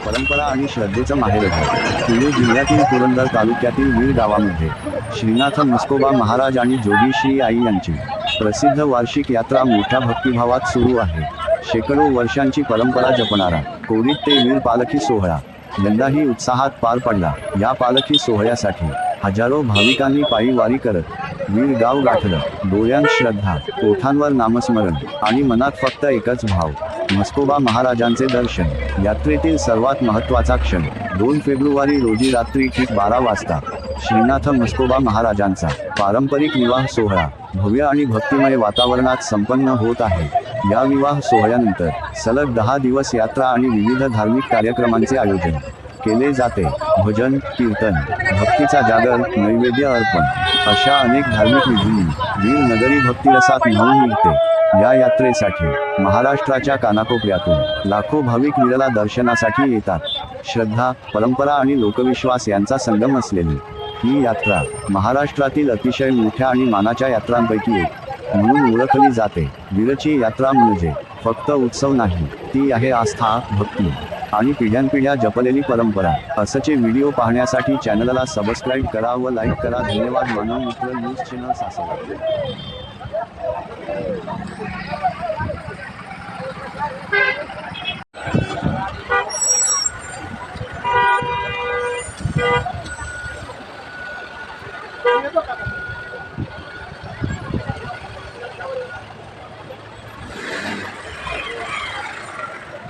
परंपरा आणि श्रद्धेचं माहेरघर पुणे जिल्ह्यातील पुरंदर तालुक्यातील वीर गावामध्ये श्रीनाथ म्हस्कोबा महाराज आणि जोगी श्री आई यांची प्रसिद्ध वार्षिक यात्रा मोठ्या भक्तिभावात सुरू आहे। शेकडो वर्षांची परंपरा जपणारा कोरीत ते वीर पालखी सोहळा यंदाही उत्साहात पार पडला। या पालखी सोहळ्यासाठी हजारो भाविकांनी पायी वारी करत वीर गाव गाठलं। डोळ्यांत श्रद्धा, ओठांवर नामस्मरण आणि मनात फक्त एकच भाव, म्हस्कोबा महाराजांचे दर्शन। यात्रेतील सर्वात महत्त्वाचा क्षण 2 फेब्रुवारी रोजी रात्री ठीक 12 वाजता श्रीनाथ म्हस्कोबा महाराजांचा पारंपरिक विवाह सोहळा भव्य आणि भक्तिमय वातावरणात संपन्न होत आहे। या विवाह सोहळ्यानंतर सलग 10 दिवस यात्रा आणि विविध धार्मिक कार्यक्रमांचे आयोजन केले जाते। भजन, कीर्तन, भक्तीचा जागर, नैवेद्य अर्पण अशा अनेक धार्मिक विधींनी वीर नगरी भक्तिरसात न्हाऊन निघते। या यात्रेसाठी महाराष्ट्राच्या कानाकोपऱ्यातून लाखो भाविक वीरला दर्शनासाठी येतात। श्रद्धा, परंपरा आणि लोकविश्वास यांचा संगम असलेली ही यात्रा महाराष्ट्रातील अतिशय मोठ्या आणि मानाच्या यात्रांपैकी एक म्हणून ओळखली जाते। वीरची यात्रा म्हणजे फक्त उत्सव नाही, ती आहे आस्था, भक्ती आणि पिढ्यानपिढ्या जपलेली परंपरा। असंचे व्हिडिओ पाहण्यासाठी चॅनलला सबस्क्राईब करा व लाईक करा। धन्यवाद। मानव मित्र न्यूज चॅनल सासवड।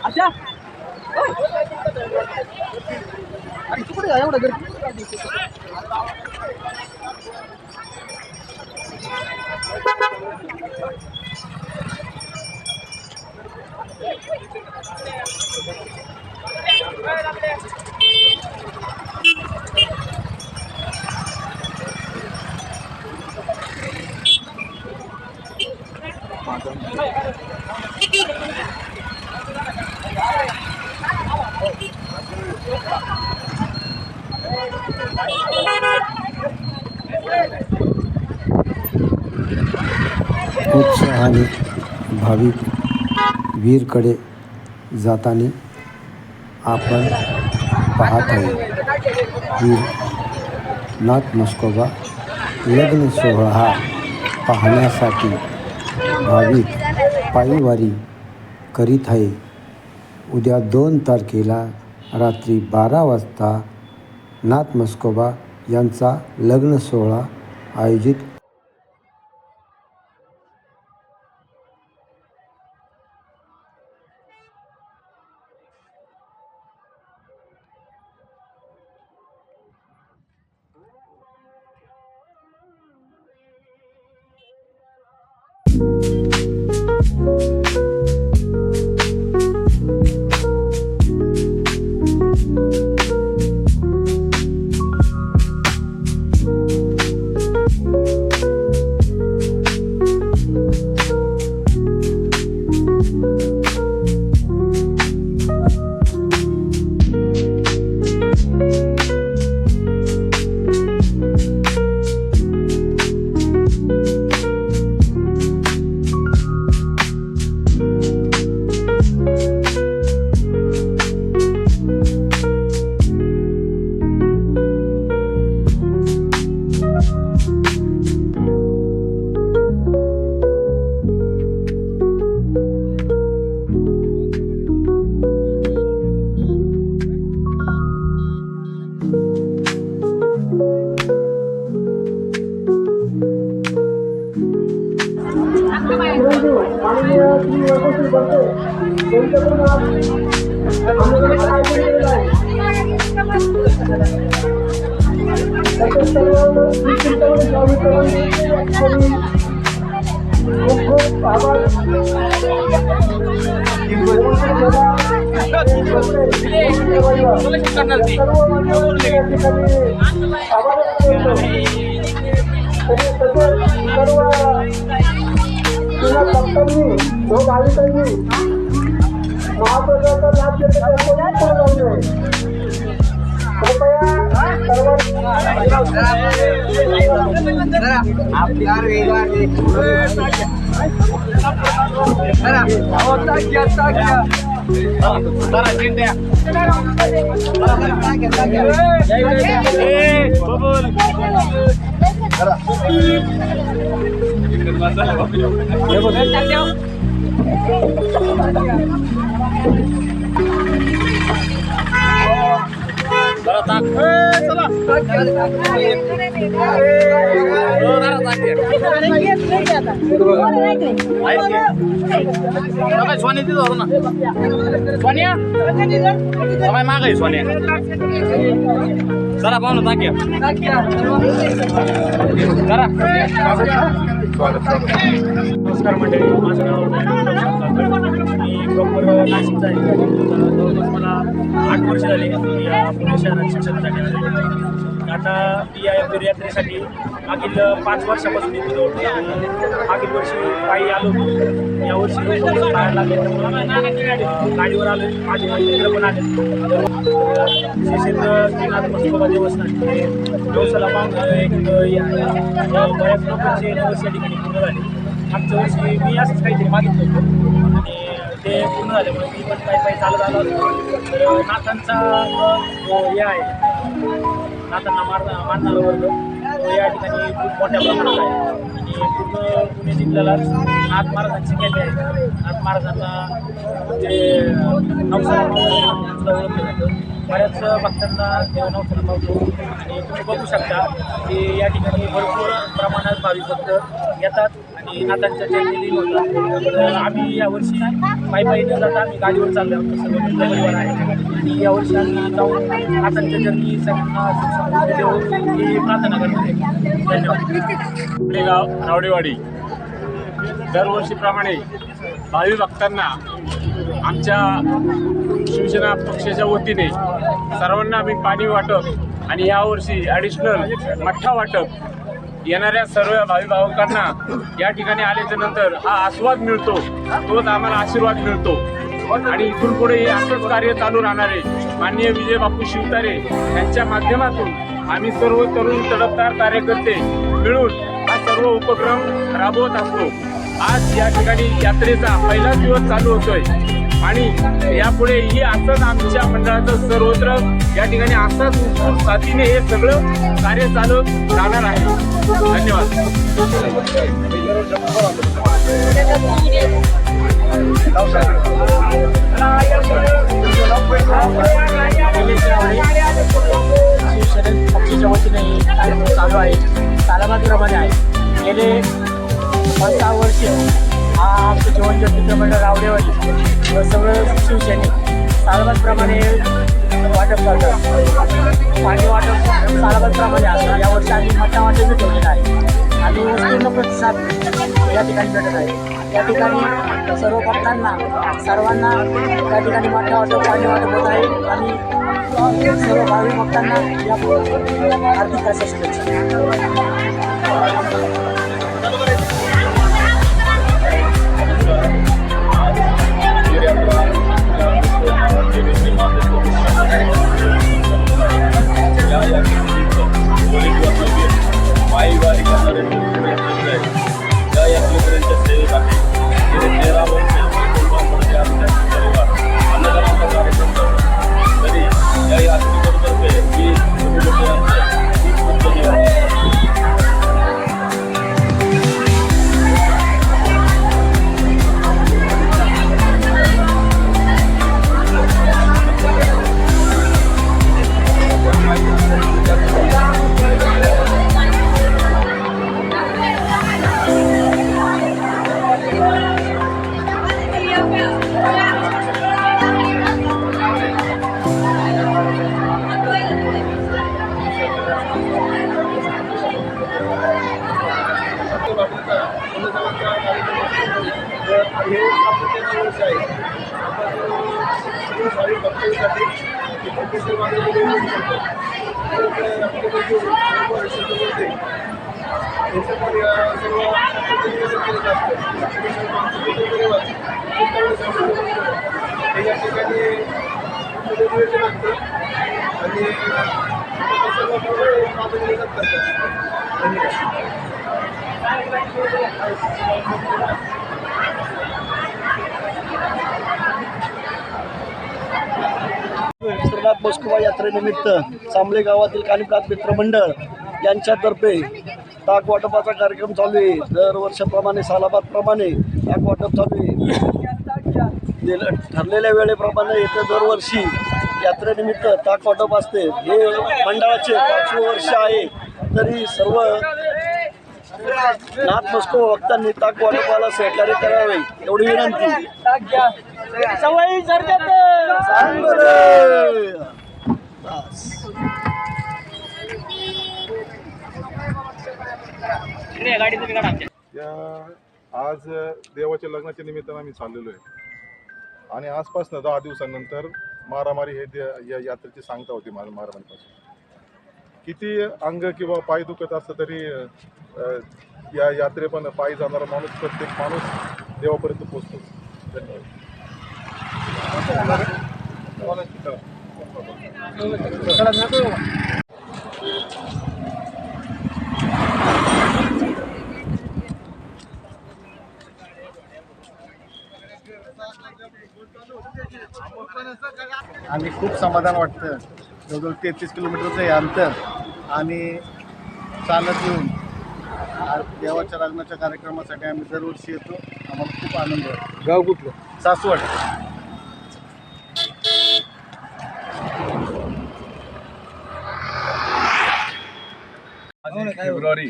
अच्छा अरे तू कुठे आहे एवढं गर्दी उत्साहाने भाविक वीरकडे जाताना आपण पाहत आहे। वीर नाथ म्हस्कोबा लग्न सोहळा पाहण्यासाठी भाविक पायीवारी करीत आहे। उद्या 2 तारखेला रात्री 12 वाजता नाथ म्हस्कोबा यांचा लग्न सोहळा आयोजित करणार सर्व भक्तांनी व भाविकांनी महाप्रसादाचा लाभ घेतला कृपया सोन्या तिथं होतो ना सोन्या माग आहे सोन्या चला पाहू ना करा नमस्कार मंडळी, माझं नाव मी प्रॉपर नाशिकचा आहे. जवळपास मला 8 वर्ष झाली मी पुणे शहरात शिक्षणासाठी आले. आता मी या यात्रेसाठी मागील 5 वर्षापासून इथे जवळ मागील वर्षी पायी आलो होतो. यावर्षी पाहायला लागले त्यामुळे गाडीवर आलो. माझे मित्र पण आले. श्रीक्षेत्र श्रीनाथ मस्तोबा देवस्थान नवसाला पाहून एक बऱ्याच लोकांचे नवस या ठिकाणी पूर्ण झाले. मागच्या वर्षी मी असंच काहीतरी मागितलं होतं आणि ते पूर्ण झाल्यामुळे मी पण काही चालत आलो होतो. तर नाथांचा जो हे आहे नाथांना मानणारा वर्ग तो या ठिकाणी खूप मोठ्या प्रमाणात आहे आणि पूर्ण पुणे जिल्ह्याला नाथ महाराजांची केले आहे. नाथ महाराजांना जे नवसाला सुद्धा ओळखलं जातं. बऱ्याच भक्तांना देव नवसाला पावतो आणि तुम्ही बघू शकता की या ठिकाणी भरपूर प्रमाणात भाविक भक्त येतात आणि नाथांच्या जयंती दिन होतात. तर आम्ही यावर्षी पायी न जाता आम्ही गाडीवर चाललो आहोत. सर्व मित्र परिवार आहे आणि यावर्षी आम्ही जाऊन नाथांच्या जयंती सगळ्यांना देऊ ही प्रार्थना करतो आहे. धन्यवाद. गाव रावडेवाडी दरवर्षीप्रमाणे भावी भक्तांना आमच्या शिवसेना पक्षाच्या वतीने सर्वांना आम्ही पाणी वाटप आणि यावर्षी ॲडिशनल मठ्ठा वाटप येणाऱ्या सर्व भावी भावकांना या ठिकाणी आल्याच्या नंतर हा आस्वाद मिळतो, तोच आम्हाला आशीर्वाद मिळतो आणि इथून पुढे हे असंच कार्य चालू राहणार आहे. माननीय विजय बापू शिवतारे यांच्या माध्यमातून आम्ही सर्व तरुण तडफदार कार्यकर्ते मिळून हा सर्व उपक्रम राबवत असतो. आज या ठिकाणी यात्रेचा पहिलाच दिवस चालू होतोय आणि यापुढेही असंच आमच्या मंडळाचं सर्वत्र या ठिकाणी असंच साथीने हे सगळं कार्य चालू राहणार आहे. धन्यवाद. शिवसेना पक्षाच्या वतीने कार्यक्रम चालू आहे. तालमाप्रमाणे आहे. गेले 5-6 वर्षे हा आमचं जीवनज्योत मित्रमंडळ रावडेवाडी व सगळं शिवसैनिक सालाबादप्रमाणे वाटप करतात. पाणी वाटप सालाबादप्रमाणे असतं. यावर्षी आम्ही मठ्ठा वाटप बी ठेवलेला आहे आणि उत्तीर्ण प्रतिसाद या ठिकाणी भेटत आहे. या ठिकाणी सर्व भक्तांना सर्वांना त्या ठिकाणी मठ्ठा वाटप पाणी वाटप होत आहे आणि सर्व भावी भक्तांना या हार्दिक अशा शुभेच्छा. पायीवारी करणारे या यात्रेकऱ्यांच्या सेवेत आहे. गेले 13 वर्ष अन्नदानाचा कार्यक्रम करतो. तरी या यात्रेकरूतर्फे मी खूप धन्यवाद. सर्व श्रीनाथ मस्कोबा यात्रेनिमित्त सांबले गावातील कानिपनाथ मित्र मंडळ यांच्यातर्फे ताक वाटपाचा कार्यक्रम चालू आहे. दरवर्षाप्रमाणे सालाबादप्रमाणे ताक वाटप चालू आहे. ठरलेल्या वेळेप्रमाणे येत्या दरवर्षी यात्रेनिमित्त ताक वाटप असते. हे मंडळाचे 5वे वर्ष आहे. तरी सर्व नाथ मस्कोबा भक्तांनी ताक वाटपाला सहकार्य करावे एवढी विनंती. आज देवाच्या लग्नाच्या निमित्तानं आम्ही चाललेलो आहे आणि आसपासनं 10 दिवसांनंतर मारामारी हे या यात्रेची सांगता होती. मारामारीपासून किती अंग किंवा पाय दुखत असतं तरी या यात्रे पण पायी जाणारा माणूस प्रत्येक माणूस देवापर्यंत पोहोचतो. आणि खूप समाधान वाटतं. जवळजवळ 33 किलोमीटरचं हे अंतर आणि चालत येऊन देवाच्या लग्नाच्या कार्यक्रमासाठी आम्ही दरवर्षी येतो. आम्हाला खूप आनंद वाटतो. गाव कुठलं? सासवड. फेब्रुवारी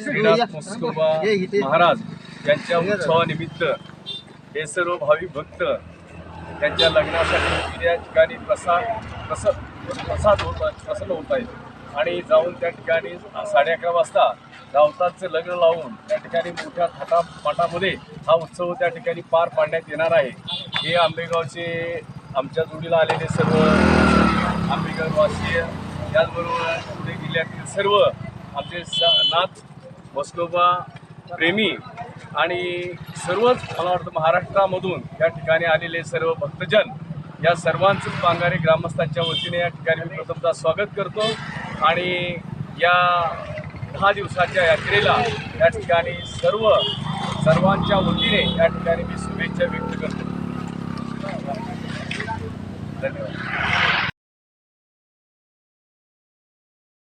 श्रीनाथ मस्कोबा महाराज यांच्या उत्सवानिमित्त हे सर्व भाविक भक्त त्यांच्या लग्नासाठी या ठिकाणी प्रसन्न होत आहेत आणि जाऊन त्या ठिकाणी 11:30 वाजता गावताचं लग्न लावून त्या ठिकाणी मोठ्या थाटामाटामध्ये हा उत्सव त्या ठिकाणी पार पाडण्यात येणार आहे. हे आंबेगावचे आमच्या जोडीला आलेले सर्व आंबेगाववासीय त्याचबरोबर पुणे जिल्ह्यातील सर्व आमचे नाथ मस्कोबा प्रेमी आणि सर्वच मला वाटतं महाराष्ट्रामधून या ठिकाणी आलेले सर्व भक्तजन या सर्वांचंच पांगारे ग्रामस्थांच्या वतीने या ठिकाणी मी प्रथमतः स्वागत करतो आणि या 10 दिवसाच्या यात्रेला या ठिकाणी सर्वांच्या वतीने या ठिकाणी मी शुभेच्छा व्यक्त करतो. धन्यवाद.